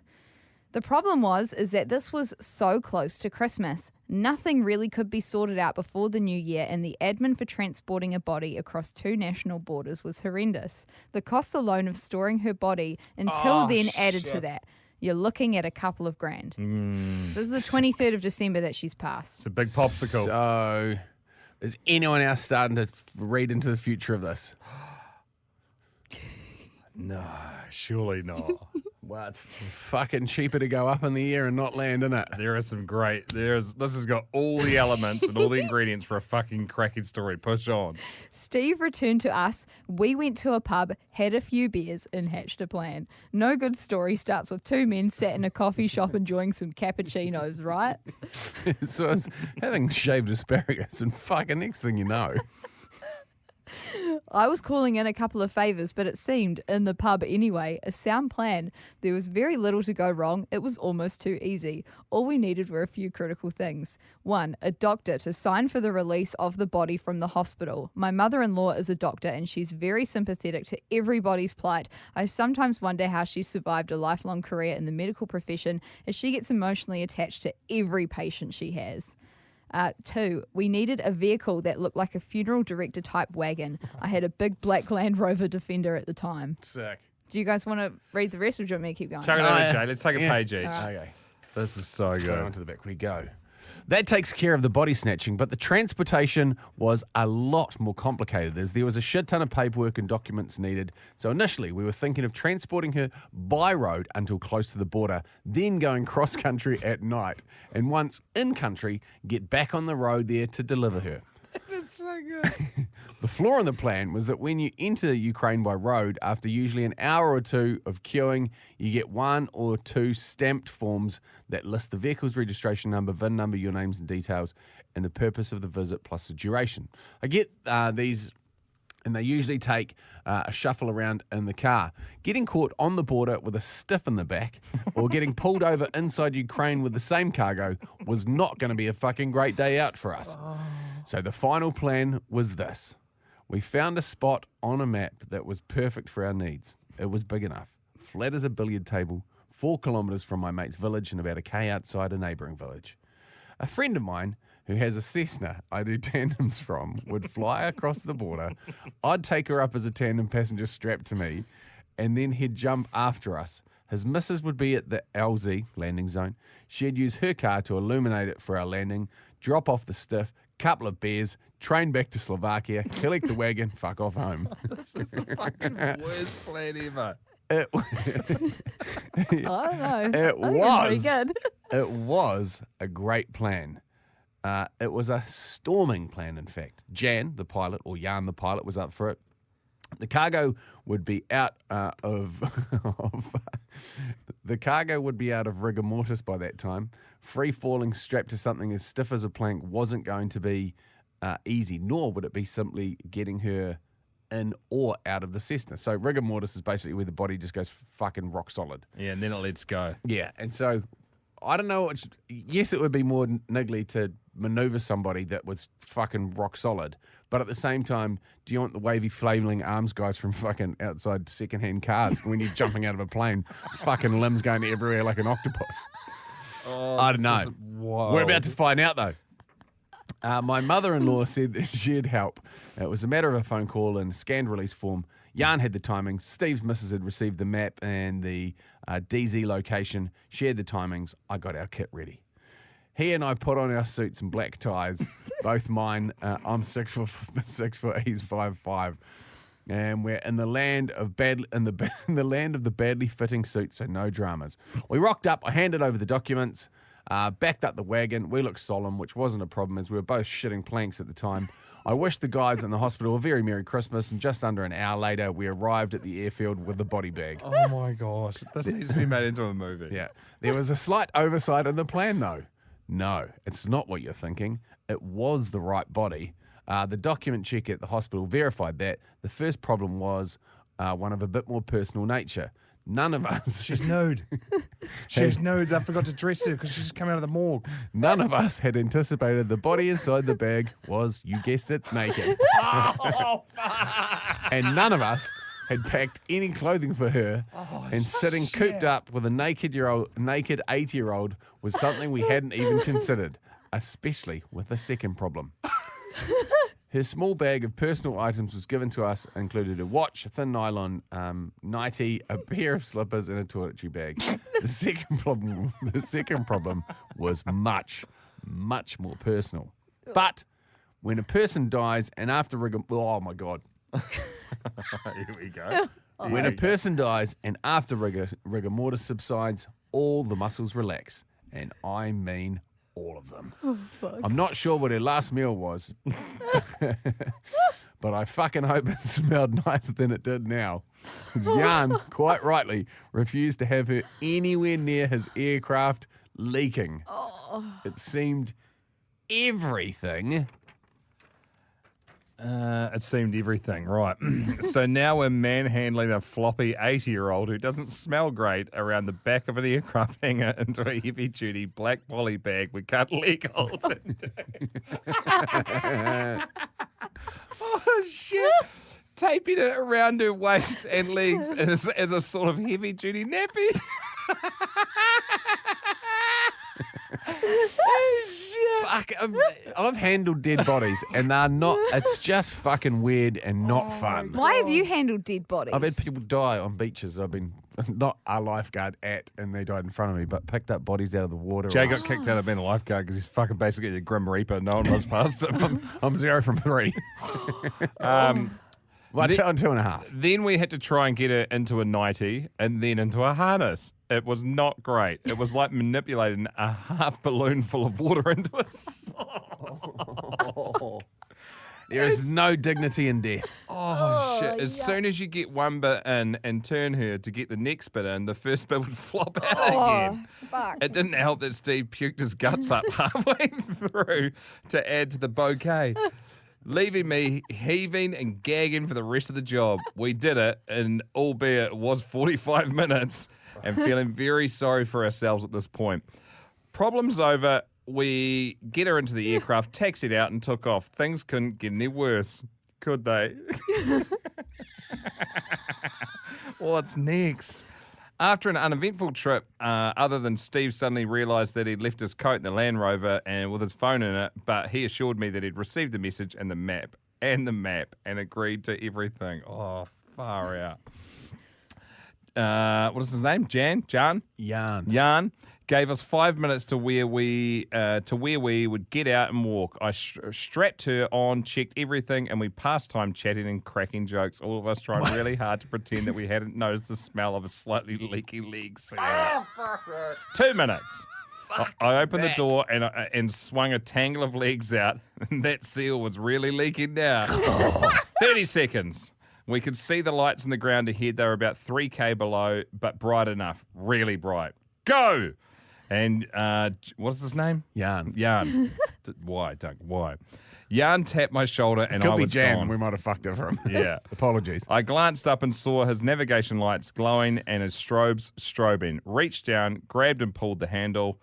The problem is that this was so close to Christmas. Nothing really could be sorted out before the new year, and the admin for transporting a body across 2 national borders was horrendous. The cost alone of storing her body until then added to that. You're looking at a couple of grand. This is the 23rd of December that she's passed. It's a big popsicle. So, is anyone else starting to read into the future of this? No, surely not. Well, it's fucking cheaper to go up in the air and not land in it. There are some great. This has got all the elements and all the ingredients for a fucking cracking story. Push on. Steve returned to us. We went to a pub, had a few beers, and hatched a plan. No good story starts with 2 men sat in a coffee shop enjoying some cappuccinos, right? So it's having shaved asparagus, and fucking next thing you know. I was calling in a couple of favours, but it seemed, in the pub anyway, a sound plan. There was very little to go wrong. It was almost too easy. All we needed were a few critical things. 1, a doctor to sign for the release of the body from the hospital. My mother-in-law is a doctor and she's very sympathetic to everybody's plight. I sometimes wonder how she survived a lifelong career in the medical profession, as she gets emotionally attached to every patient she has. 2, we needed a vehicle that looked like a funeral director type wagon. I had a big black Land Rover Defender at the time. Sick. Do you guys want to read the rest, or do you want me to keep going? Chuck it over, Jay. Let's take a Yeah. page each. Okay. This is so So good. on to the back we go. That takes care of the body snatching, but the transportation was a lot more complicated, as there was a shit ton of paperwork and documents needed. So initially, we were thinking of transporting her by road until close to the border, then going cross country at night, and once in country, get back on the road there to deliver her. This is so good. The flaw in the plan was that when you enter Ukraine by road, after usually an hour or 2 of queuing, you get 1 or 2 stamped forms that list the vehicle's registration number, VIN number, your names and details, and the purpose of the visit plus the duration. I get these, and they usually take a shuffle around in the car. Getting caught on the border with a stiff in the back or getting pulled over inside Ukraine with the same cargo was not going to be a fucking great day out for us. So the final plan was this. We found a spot on a map that was perfect for our needs. It was big enough, flat as a billiard table, 4 kilometres from my mate's village and about a K outside a neighbouring village. A friend of mine who has a Cessna I do tandems from would fly across the border. I'd take her up as a tandem passenger strapped to me, and then he'd jump after us. His missus would be at the LZ, landing zone. She'd use her car to illuminate it for our landing, drop off the stiff, couple of beers, train back to Slovakia, collect the wagon, fuck off home. This is the fucking worst plan ever. It, I don't know. It I think was. it's pretty good. it was a great plan. It was a storming plan, in fact. Jan, the pilot, or Jan, the pilot, was up for it. The cargo would be out the cargo would be out of rigor mortis by that time. Free falling strapped to something as stiff as a plank wasn't going to be easy, nor would it be simply getting her in or out of the Cessna. So rigor mortis is basically where the body just goes fucking rock solid. Yeah, and then it lets go. Yeah, and so I don't know. Yes, it would be more niggly to maneuver somebody that was fucking rock solid. But at the same time, do you want the wavy flailing arms guys from fucking outside secondhand cars when you're jumping out of a plane, fucking limbs going everywhere like an octopus? I don't know. We're about to find out though. My mother-in-law said that she'd help. It was a matter of a phone call and scanned release form. Jan had the timings. Steve's missus had received the map and the DZ location, shared the timings. I got our kit ready. He and I put on our suits and black ties, both mine. I'm 6 foot, he's 5'5", and we're in the land of the land of the badly fitting suits, so no dramas. We rocked up. I handed over the documents, backed up the wagon. We looked solemn, which wasn't a problem as we were both shitting planks at the time. I wished the guys in the hospital a very Merry Christmas, and just under an hour later, we arrived at the airfield with the body bag. Oh my gosh, this needs to be made into a movie. Yeah, there was a slight oversight in the plan though. No, it's not what you're thinking. It was the right body. The document check at the hospital verified that. The first problem was one of a bit more personal nature. None of us... She's nude. She's nude. I forgot to dress her because she's just come out of the morgue. None of us had anticipated the body inside the bag was, you guessed it, naked. And none of us had packed any clothing for her, and sitting cooped up with a naked 80-year-old was something we hadn't even considered, especially with the second problem. Her small bag of personal items was given to us, included a watch, a thin nylon nightie, a pair of slippers, and a toiletry bag. The second problem was much, much more personal. But when a person dies and after oh my God. Here we go. When a person dies and after rigor mortis subsides, all the muscles relax. And I mean all of them. Oh, fuck. I'm not sure what her last meal was, but I fucking hope it smelled nicer than it did now. Because Jan, quite rightly, refused to have her anywhere near his aircraft leaking. Oh. It seemed everything. It seemed everything, right. So now we're manhandling a floppy 80-year-old who doesn't smell great around the back of an aircraft hangar into a heavy-duty black poly bag with cut leg holes into. Oh, shit. Taping it around her waist and legs as a sort of heavy-duty nappy. Oh, shit. Fuck, I've handled dead bodies and they're not, it's just fucking weird and not fun. Why have you handled dead bodies? I've had people die on beaches. I've been not a lifeguard and they died in front of me, but picked up bodies out of the water. Jay got kicked out of being a lifeguard because he's fucking basically the Grim Reaper. No one runs past him. I'm 0 from 3. Well, 2.5. Then we had to try and get her into a nightie and then into a harness. It was not great. It was like manipulating a half balloon full of water into a sock. There is no dignity in death. Oh, shit. As soon as you get one bit in and turn her to get the next bit in, the first bit would flop out again. Fuck. It didn't help that Steve puked his guts up halfway through to add to the bouquet, leaving me heaving and gagging for the rest of the job. We did it, and albeit it was 45 minutes, and feeling very sorry for ourselves at this point. Problem's over. We get her into the aircraft, taxied out, and took off. Things couldn't get any worse, could they? What's next? After an uneventful trip, other than Steve suddenly realised that he'd left his coat in the Land Rover and with his phone in it, but he assured me that he'd received the message and the map, and agreed to everything. Oh, far out. What is his name? Jan? Jan gave us 5 minutes to where we would get out and walk. I strapped her on, checked everything, and we passed time chatting and cracking jokes. All of us trying really hard to pretend that we hadn't noticed the smell of a slightly leaky leg seal. 2 minutes. I opened the door and swung a tangle of legs out, and that seal was really leaking now. 30 seconds. We could see the lights in the ground ahead. They were about 3K below, but bright enough. Really bright. Go! And what's his name? Jan. Why, Dunc? Why? Jan tapped my shoulder and Could I be was Jan. gone. We might have fucked it for him. Yeah. Apologies. I glanced up and saw his navigation lights glowing and his strobes strobing. Reached down, grabbed and pulled the handle,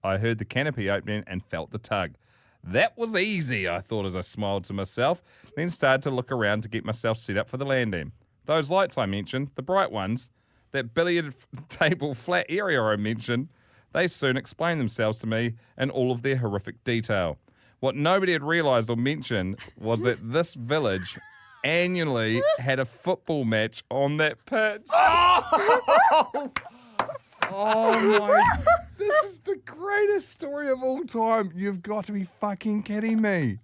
I heard the canopy opening and felt the tug. That was easy, I thought as I smiled to myself, then started to look around to get myself set up for the landing. Those lights I mentioned, the bright ones, that billiard table flat area I mentioned, they soon explained themselves to me in all of their horrific detail. What nobody had realised or mentioned was that this village annually had a football match on that pitch. Oh my! This is the greatest story of all time. You've got to be fucking kidding me.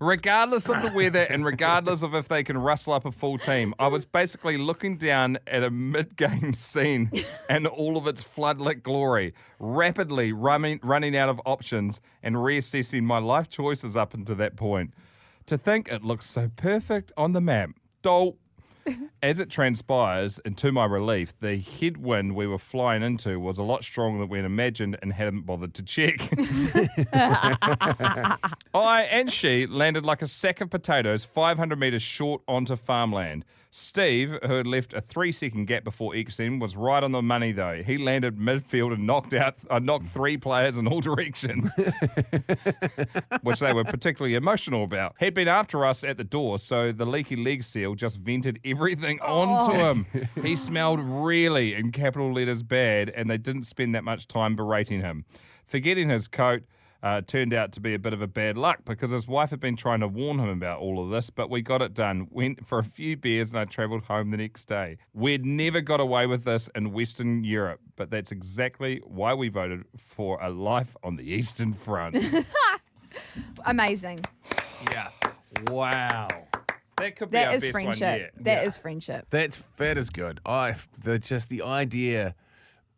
Regardless of the weather and regardless of if they can rustle up a full team, I was basically looking down at a mid-game scene and all of its floodlit glory, rapidly running out of options and reassessing my life choices up until that point. To think it looks so perfect on the map. Dope. As it transpires, and to my relief, the headwind we were flying into was a lot stronger than we'd imagined and hadn't bothered to check. I and she landed like a sack of potatoes 500 metres short onto farmland. Steve, who had left a 3-second gap before exiting, was right on the money though. He landed midfield and knocked 3 players in all directions, which they were particularly emotional about. He'd been after us at the door, so the leaky leg seal just vented everything onto him. He smelled really, in capital letters, bad, and they didn't spend that much time berating him. Forgetting his coat turned out to be a bit of a bad luck because his wife had been trying to warn him about all of this, but we got it done. Went for a few beers and I travelled home the next day. We'd never got away with this in Western Europe, but that's exactly why we voted for a life on the Eastern Front. Amazing. Yeah. Wow. That could be our That is best friendship. one yet. That is friendship. That is good. The idea.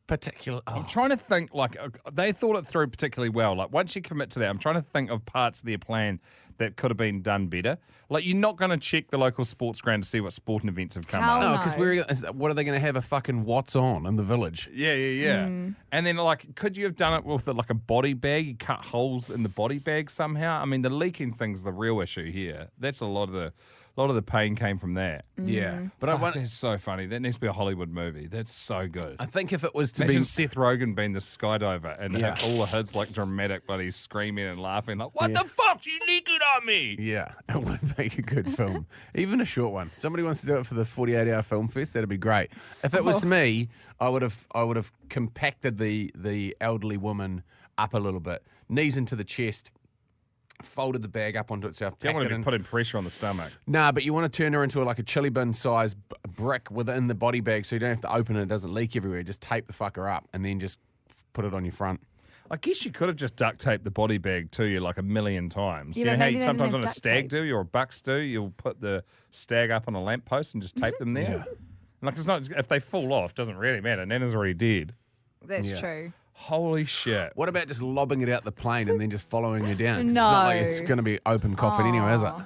Particular. I'm trying to think, like, they thought it through particularly well. Like, once you commit to that, I'm trying to think of parts of their plan that could have been done better. Like, you're not going to check the local sports ground to see what sporting events have come up. Hell No, because what are they going to have a fucking what's on in the village? Yeah. And then, like, could you have done it with, like, a body bag? You cut holes in the body bag somehow? I mean, the leaking thing's the real issue here. That's a lot of the pain came from that. Yeah, but That's so funny. That needs to be a Hollywood movie. That's so good. I think if it was to Imagine be Seth Rogen being the skydiver and Yeah. all of his like dramatic buddies screaming and laughing like, "What the fuck? You leaking on me?" Yeah, it would make a good film. Even a short one. Somebody wants to do it for the 48-hour film fest, that'd be great. If it was me, I would have compacted the elderly woman up a little bit, knees into the chest, folded the bag up onto itself. You don't want to be in. putting pressure on the stomach. Nah, but you want to turn her into like a chili bin size brick within the body bag so you don't have to open it, it doesn't leak everywhere. Just tape the fucker up and then just put it on your front. I guess you could have just duct taped the body bag to you like a million times. Yeah, You know but how maybe you they sometimes didn't on a have stag duct do or a bucks do, you'll put the stag up on a lamppost and just tape them there. Yeah. Like it's not if they fall off, doesn't really matter. Nana's already dead. That's Yeah. true. Holy shit. What about just lobbing it out the plane and then just following her down? 'Cause No. It's not like it's going to be open coffin anyway, is it? Aw.